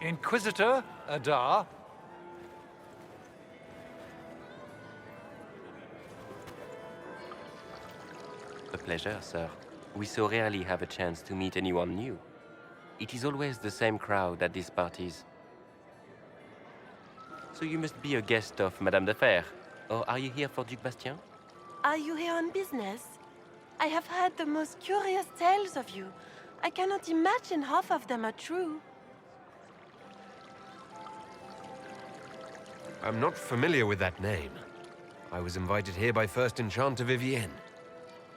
Inquisitor Adar. A pleasure, sir. We so rarely have a chance to meet anyone new. It is always the same crowd at these parties. So you must be a guest of Madame de Fer. Or are you here for Duc Bastien? Are you here on business? I have heard the most curious tales of you. I cannot imagine half of them are true. I'm not familiar with that name. I was invited here by First Enchanter Vivienne.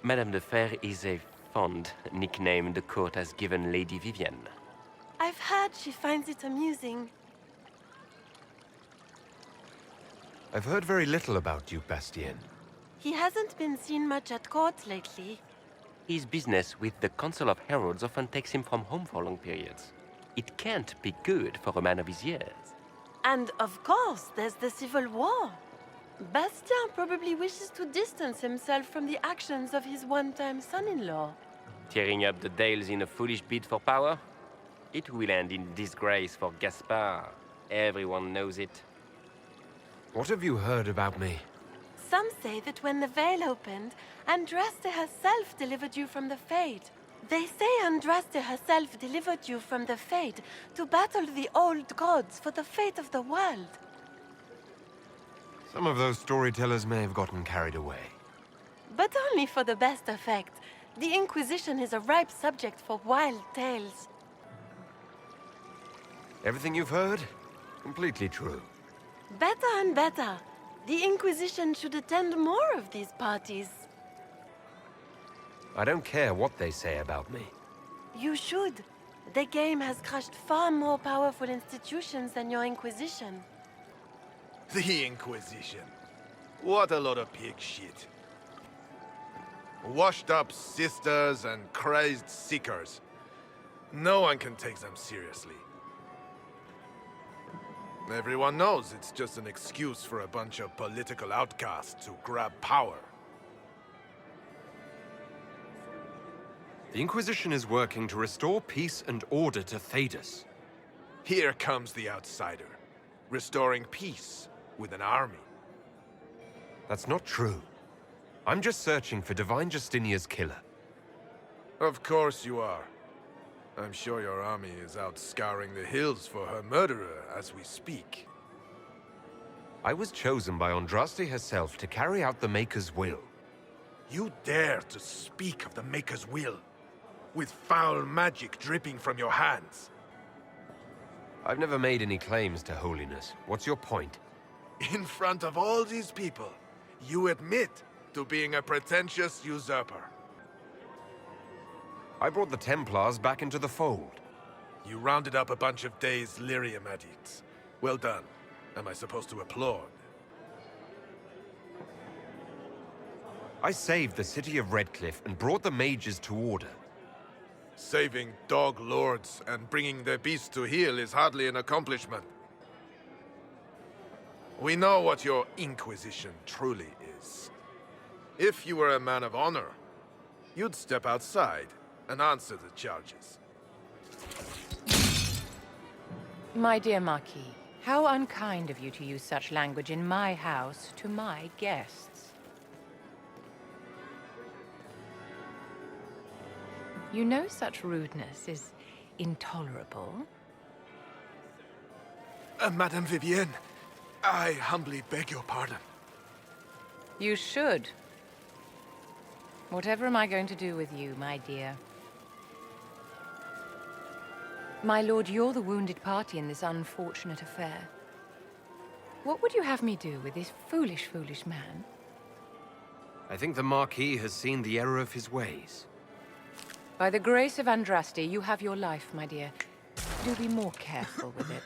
Madame de Fer is a fond nickname the court has given Lady Vivienne. I've heard she finds it amusing. I've heard very little about Duc Bastien. He hasn't been seen much at court lately. His business with the Council of Heralds often takes him from home for long periods. It can't be good for a man of his years. And of course, there's the Civil War. Bastien probably wishes to distance himself from the actions of his one-time son-in-law. Tearing up the Dales in a foolish bid for power? It will end in disgrace for Gaspard. Everyone knows it. What have you heard about me? Some say that when the veil opened, Andraste herself delivered you from the Fade. They say Andraste herself delivered you from the Fade to battle the old gods for the fate of the world. Some of those storytellers may have gotten carried away. But only for the best effect. The Inquisition is a ripe subject for wild tales. Everything you've heard? Completely true. Better and better. The Inquisition should attend more of these parties. I don't care what they say about me. You should. The game has crushed far more powerful institutions than your Inquisition. The Inquisition. What a lot of pig shit. Washed up sisters and crazed seekers. No one can take them seriously. Everyone knows it's just an excuse for a bunch of political outcasts to grab power. The Inquisition is working to restore peace and order to Thedas. Here comes the outsider, restoring peace with an army. That's not true. I'm just searching for Divine Justinia's killer. Of course you are. I'm sure your army is out scouring the hills for her murderer as we speak. I was chosen by Andraste herself to carry out the Maker's will. You dare to speak of the Maker's will, with foul magic dripping from your hands. I've never made any claims to holiness. What's your point? In front of all these people, you admit to being a pretentious usurper. I brought the Templars back into the fold. You rounded up a bunch of dazed lyrium addicts. Well done. Am I supposed to applaud? I saved the city of Redcliffe and brought the mages to order. Saving dog lords and bringing their beasts to heel is hardly an accomplishment. We know what your Inquisition truly is. If you were a man of honor, you'd step outside and answer the charges. My dear Marquis, how unkind of you to use such language in my house to my guests. You know such rudeness is intolerable. Madame Vivienne, I humbly beg your pardon. You should. Whatever am I going to do with you, my dear? My lord, you're the wounded party in this unfortunate affair. What would you have me do with this foolish, foolish man? I think the Marquis has seen the error of his ways. By the grace of Andraste, you have your life, my dear. Do be more careful with it.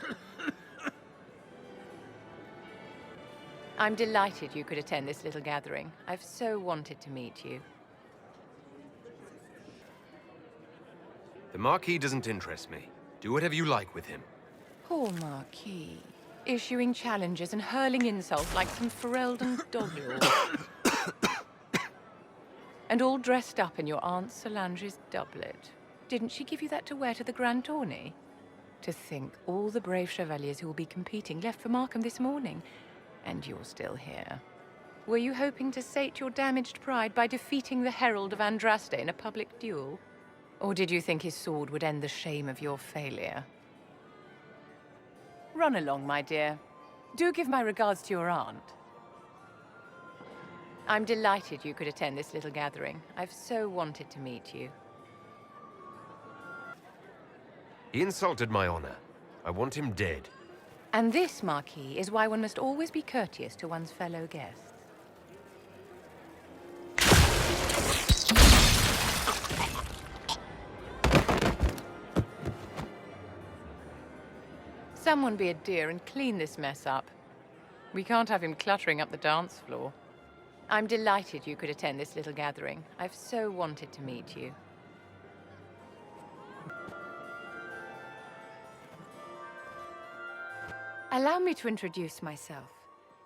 I'm delighted you could attend this little gathering. I've so wanted to meet you. The Marquis doesn't interest me. Do whatever you like with him. Poor Marquis. Issuing challenges and hurling insults like some Ferelden doggerel. And all dressed up in your Aunt Solange's doublet. Didn't she give you that to wear to the Grand Tourney? To think all the brave chevaliers who will be competing left for Markham this morning, and you're still here. Were you hoping to sate your damaged pride by defeating the Herald of Andraste in a public duel? Or did you think his sword would end the shame of your failure? Run along, my dear. Do give my regards to your aunt. I'm delighted you could attend this little gathering. I've so wanted to meet you. He insulted my honor. I want him dead. And this, Marquis, is why one must always be courteous to one's fellow guests. Someone be a dear and clean this mess up. We can't have him cluttering up the dance floor. I'm delighted you could attend this little gathering. I've so wanted to meet you. Allow me to introduce myself.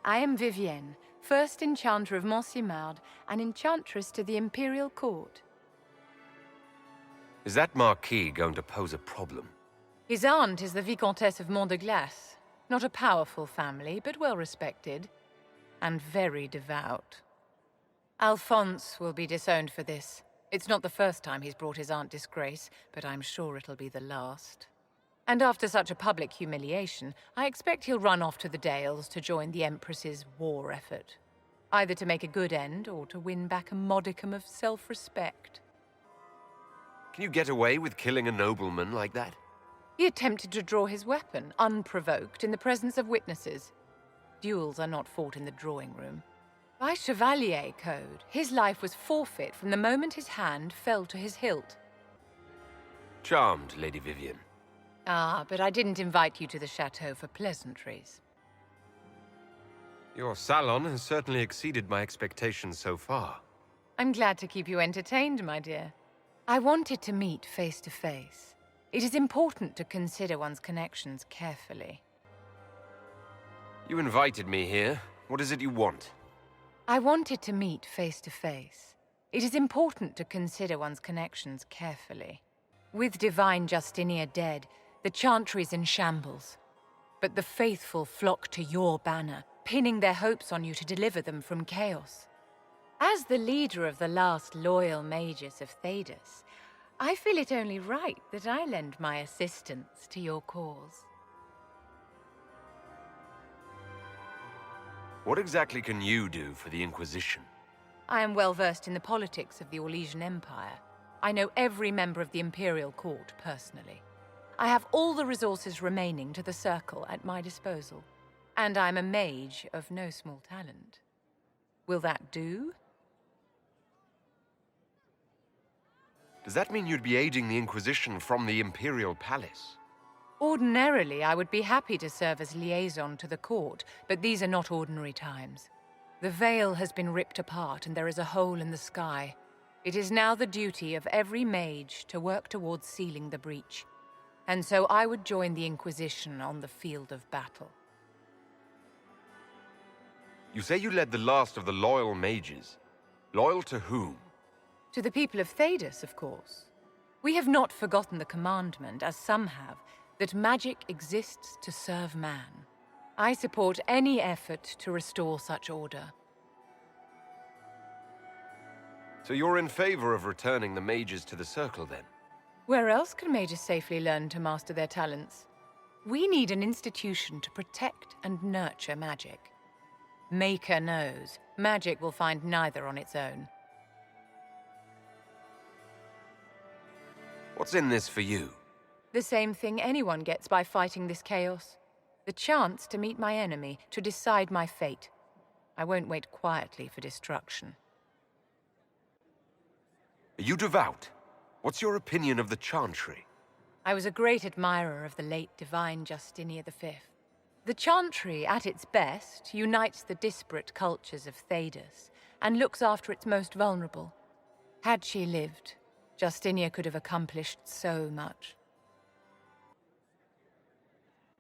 I am Vivienne, First Enchanter of Monsimard, and Enchantress to the Imperial Court. Is that Marquis going to pose a problem? His aunt is the Vicomtesse of Mont de Glace. Not a powerful family, but well respected. And very devout. Alphonse will be disowned for this. It's not the first time he's brought his aunt disgrace, but I'm sure it'll be the last. And after such a public humiliation, I expect he'll run off to the Dales to join the Empress's war effort. Either to make a good end, or to win back a modicum of self-respect. Can you get away with killing a nobleman like that? He attempted to draw his weapon, unprovoked, in the presence of witnesses. Duels are not fought in the drawing room. By Chevalier code, his life was forfeit from the moment his hand fell to his hilt. Charmed, Lady Vivienne. Ah, but I didn't invite you to the chateau for pleasantries. Your salon has certainly exceeded my expectations so far. I'm glad to keep you entertained, my dear. I wanted to meet face to face. It is important to consider one's connections carefully. You invited me here. What is it you want? I wanted to meet face to face. It is important to consider one's connections carefully. With Divine Justinia dead, the Chantry's in shambles. But the faithful flock to your banner, pinning their hopes on you to deliver them from chaos. As the leader of the last loyal mages of Thedas, I feel it only right that I lend my assistance to your cause. What exactly can you do for the Inquisition? I am well versed in the politics of the Orlesian Empire. I know every member of the Imperial Court personally. I have all the resources remaining to the Circle at my disposal. And I'm a mage of no small talent. Will that do? Does that mean you'd be aiding the Inquisition from the Imperial Palace? Ordinarily, I would be happy to serve as liaison to the court, but these are not ordinary times. The veil has been ripped apart and there is a hole in the sky. It is now the duty of every mage to work towards sealing the breach. And so I would join the Inquisition on the field of battle. You say you led the last of the loyal mages. Loyal to whom? To the people of Thedas, of course. We have not forgotten the commandment, as some have, that magic exists to serve man. I support any effort to restore such order. So you're in favor of returning the mages to the Circle, then? Where else can mages safely learn to master their talents? We need an institution to protect and nurture magic. Maker knows, magic will find neither on its own. What's in this for you? The same thing anyone gets by fighting this chaos. The chance to meet my enemy, to decide my fate. I won't wait quietly for destruction. Are you devout? What's your opinion of the Chantry? I was a great admirer of the late Divine Justinia V. The Chantry, at its best, unites the disparate cultures of Thedas and looks after its most vulnerable. Had she lived, Justinia could have accomplished so much.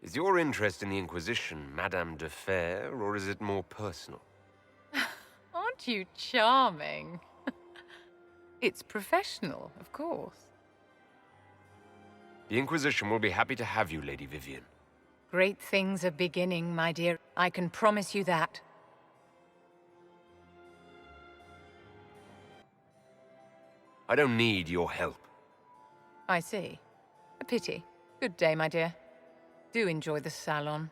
Is your interest in the Inquisition Madame de Fer, or is it more personal? Aren't you charming? It's professional, of course. The Inquisition will be happy to have you, Lady Vivienne. Great things are beginning, my dear. I can promise you that. I don't need your help. I see. A pity. Good day, my dear. Do enjoy the salon.